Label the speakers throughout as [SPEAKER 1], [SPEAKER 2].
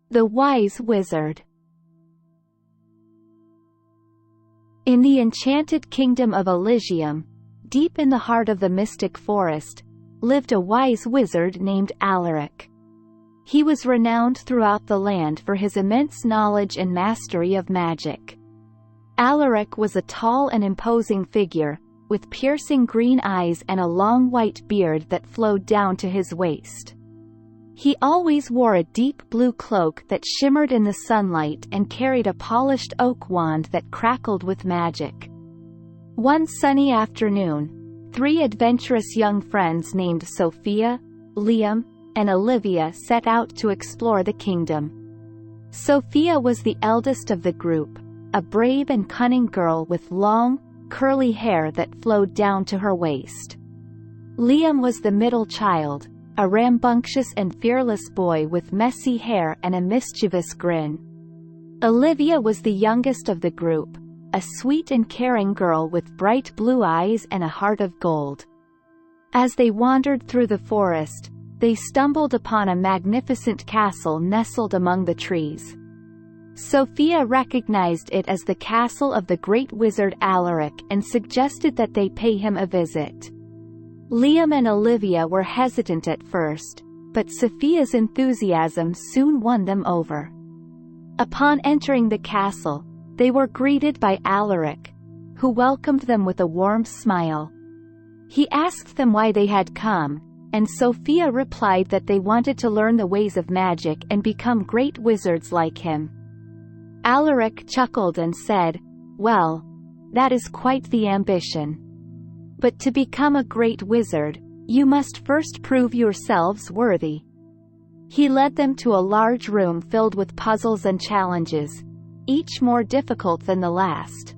[SPEAKER 1] The Wise Wizard. In the enchanted kingdom of Elysium, deep in the heart of the mystic forest, lived a wise wizard named Alaric. He was renowned throughout the land for his immense knowledge and mastery of magic. Alaric was a tall and imposing figure, with piercing green eyes and a long white beard that flowed down to his waist. He always wore a deep blue cloak that shimmered in the sunlight and carried a polished oak wand that crackled with magic. One sunny afternoon, 3 adventurous young friends named Sophia, Liam, and Olivia set out to explore the kingdom. Sophia was the eldest of the group, a brave and cunning girl with long, curly hair that flowed down to her waist. Liam was the middle child, a rambunctious and fearless boy with messy hair and a mischievous grin. Olivia was the youngest of the group, a sweet and caring girl with bright blue eyes and a heart of gold. As they wandered through the forest, they stumbled upon a magnificent castle nestled among the trees. Sophia recognized it as the castle of the great wizard Alaric and suggested that they pay him a visit. Liam and Olivia were hesitant at first, but Sophia's enthusiasm soon won them over. Upon entering the castle, they were greeted by Alaric, who welcomed them with a warm smile. He asked them why they had come, and Sophia replied that they wanted to learn the ways of magic and become great wizards like him. Alaric chuckled and said, "Well, that is quite the ambition. But to become a great wizard, you must first prove yourselves worthy." He led them to a large room filled with puzzles and challenges, each more difficult than the last.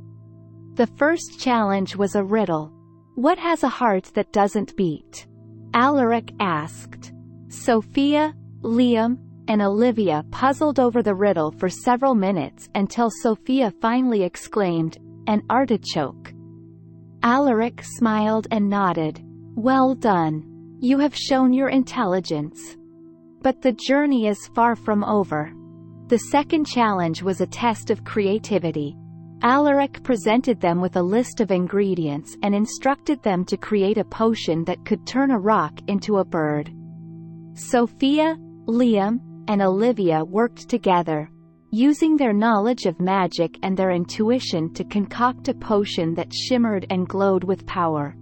[SPEAKER 1] The first challenge was a riddle. "What has a heart that doesn't beat?" Alaric asked. Sophia, Liam, and Olivia puzzled over the riddle for several minutes until Sophia finally exclaimed, "An artichoke." Alaric smiled and nodded. "Well done. You have shown your intelligence. But the journey is far from over." The second challenge was a test of creativity. Alaric presented them with a list of ingredients and instructed them to create a potion that could turn a rock into a bird. Sophia, Liam, and Olivia worked together, using their knowledge of magic and their intuition to concoct a potion that shimmered and glowed with power.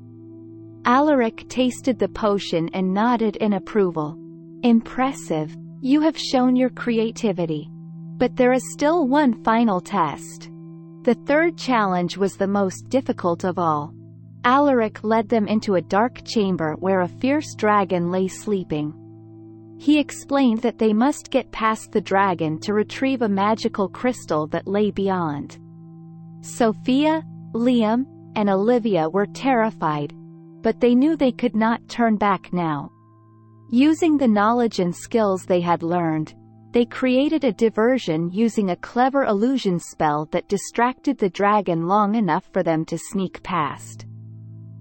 [SPEAKER 1] Alaric tasted the potion and nodded in approval. "Impressive. You have shown your creativity. But there is still one final test." The third challenge was the most difficult of all. Alaric led them into a dark chamber where a fierce dragon lay sleeping. He explained that they must get past the dragon to retrieve a magical crystal that lay beyond. Sophia, Liam, and Olivia were terrified, but they knew they could not turn back now. Using the knowledge and skills they had learned, they created a diversion using a clever illusion spell that distracted the dragon long enough for them to sneak past.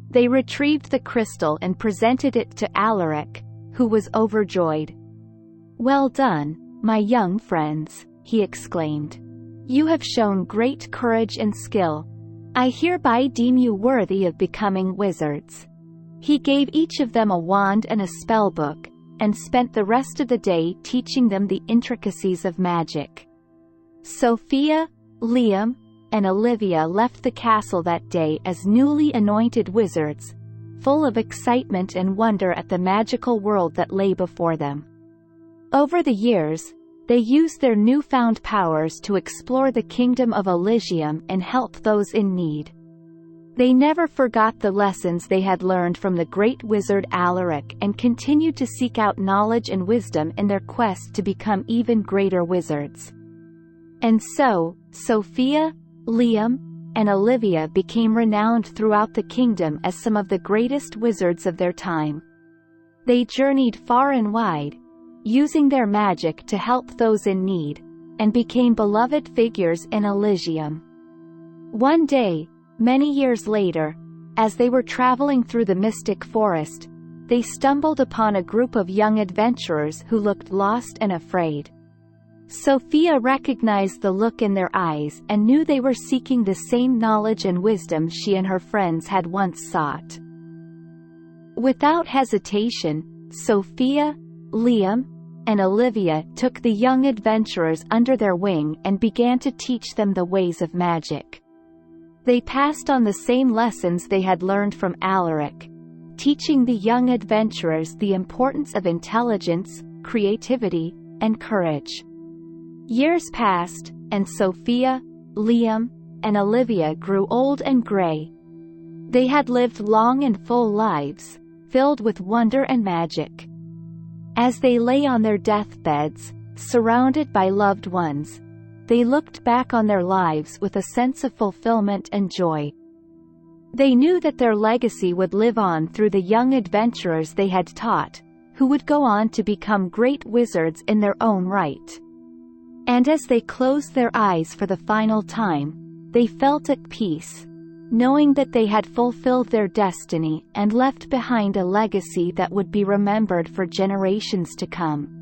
[SPEAKER 1] They retrieved the crystal and presented it to Alaric, who was overjoyed. "Well done, my young friends," he exclaimed. "You have shown great courage and skill. I hereby deem you worthy of becoming wizards." He gave each of them a wand and a spellbook, and spent the rest of the day teaching them the intricacies of magic. Sophia, Liam, and Olivia left the castle that day as newly anointed wizards, full of excitement and wonder at the magical world that lay before them. Over the years, they used their newfound powers to explore the kingdom of Elysium and help those in need. They never forgot the lessons they had learned from the great wizard Alaric and continued to seek out knowledge and wisdom in their quest to become even greater wizards. And so, Sophia, Liam, and Olivia became renowned throughout the kingdom as some of the greatest wizards of their time. They journeyed far and wide, using their magic to help those in need, and became beloved figures in Elysium. One day, many years later, as they were traveling through the mystic forest, they stumbled upon a group of young adventurers who looked lost and afraid. Sophia recognized the look in their eyes and knew they were seeking the same knowledge and wisdom she and her friends had once sought. Without hesitation, Sophia, Liam, and Olivia took the young adventurers under their wing and began to teach them the ways of magic. They passed on the same lessons they had learned from Alaric, teaching the young adventurers the importance of intelligence, creativity, and courage. Years passed, and Sophia, Liam, and Olivia grew old and gray. They had lived long and full lives, filled with wonder and magic. As they lay on their deathbeds, surrounded by loved ones, they looked back on their lives with a sense of fulfillment and joy. They knew that their legacy would live on through the young adventurers they had taught, who would go on to become great wizards in their own right. And as they closed their eyes for the final time, they felt at peace, knowing that they had fulfilled their destiny and left behind a legacy that would be remembered for generations to come.